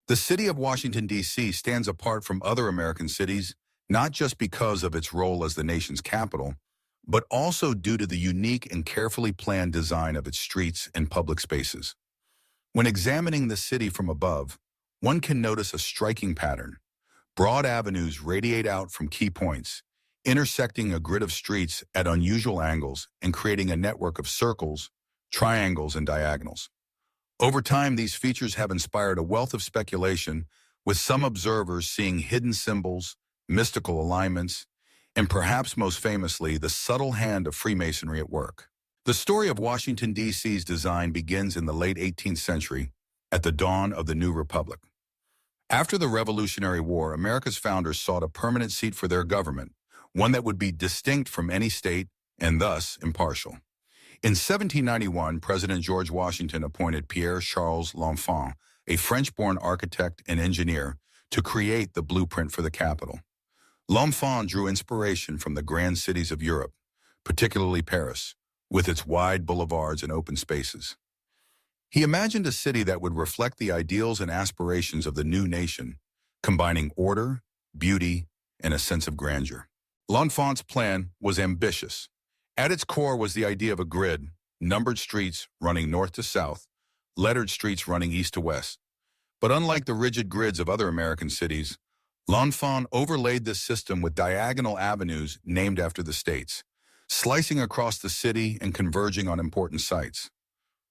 The city of Washington, D.C. stands apart from other American cities, not just because of its role as the nation's capital, but also due to the unique and carefully planned design of its streets and public spaces. When examining the city from above, one can notice a striking pattern. Broad avenues radiate out from key points, intersecting a grid of streets at unusual angles and creating a network of circles, triangles, and diagonals. Over time, these features have inspired a wealth of speculation, with some observers seeing hidden symbols, mystical alignments, and perhaps most famously, the subtle hand of Freemasonry at work. The story of Washington, D.C.'s design begins in the late 18th century, at the dawn of the new republic. After the Revolutionary War, America's founders sought a permanent seat for their government, one that would be distinct from any state and thus impartial. In 1791, President George Washington appointed Pierre-Charles L'Enfant, a French-born architect and engineer, to create the blueprint for the capital. L'Enfant drew inspiration from the grand cities of Europe, particularly Paris, with its wide boulevards and open spaces. He imagined a city that would reflect the ideals and aspirations of the new nation, combining order, beauty, and a sense of grandeur. L'Enfant's plan was ambitious. At its core was the idea of a grid, numbered streets running north to south, lettered streets running east to west. But unlike the rigid grids of other American cities, L'Enfant overlaid this system with diagonal avenues named after the states, slicing across the city and converging on important sites.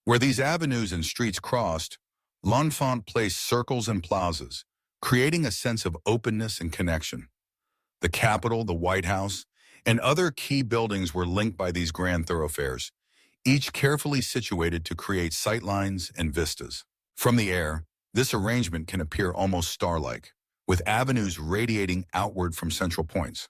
Where these avenues and streets crossed, L'Enfant placed circles and plazas, creating a sense of openness and connection. The Capitol, the White House, and other key buildings were linked by these grand thoroughfares, each carefully situated to create sightlines and vistas. From the air, this arrangement can appear almost star-like, with avenues radiating outward from central points.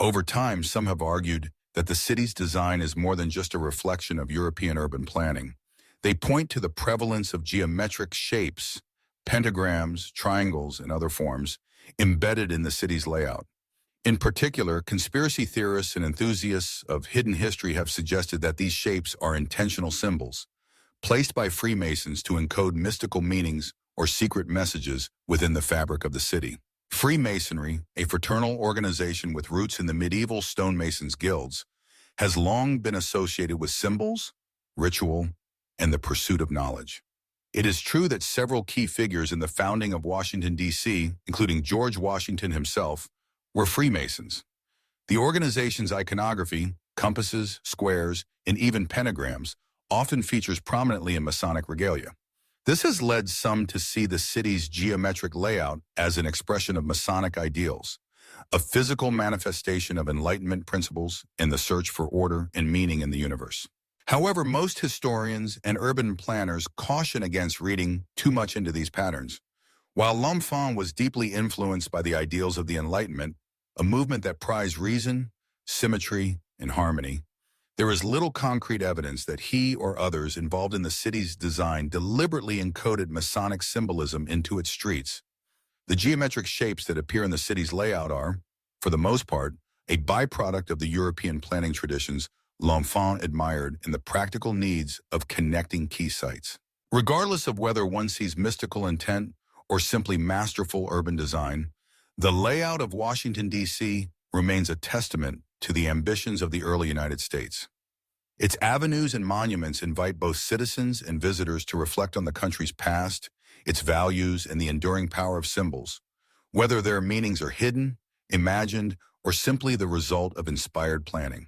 Over time, some have argued that the city's design is more than just a reflection of European urban planning. They point to the prevalence of geometric shapes, pentagrams, triangles, and other forms embedded in the city's layout. In particular, conspiracy theorists and enthusiasts of hidden history have suggested that these shapes are intentional symbols, placed by Freemasons to encode mystical meanings or secret messages within the fabric of the city. Freemasonry, a fraternal organization with roots in the medieval stonemasons' guilds, has long been associated with symbols, ritual, and the pursuit of knowledge. It is true that several key figures in the founding of Washington, D.C., including George Washington himself, were Freemasons. The organization's iconography, compasses, squares, and even pentagrams, often features prominently in Masonic regalia. This has led some to see the city's geometric layout as an expression of Masonic ideals, a physical manifestation of Enlightenment principles in the search for order and meaning in the universe. However, most historians and urban planners caution against reading too much into these patterns. While L'Enfant was deeply influenced by the ideals of the Enlightenment, a movement that prized reason, symmetry, and harmony, there is little concrete evidence that he or others involved in the city's design deliberately encoded Masonic symbolism into its streets. The geometric shapes that appear in the city's layout are, for the most part, a byproduct of the European planning traditions L'Enfant admired and the practical needs of connecting key sites. Regardless of whether one sees mystical intent or simply masterful urban design, the layout of Washington, D.C. remains a testament to the ambitions of the early United States. Its avenues and monuments invite both citizens and visitors to reflect on the country's past, its values, and the enduring power of symbols, whether their meanings are hidden, imagined, or simply the result of inspired planning.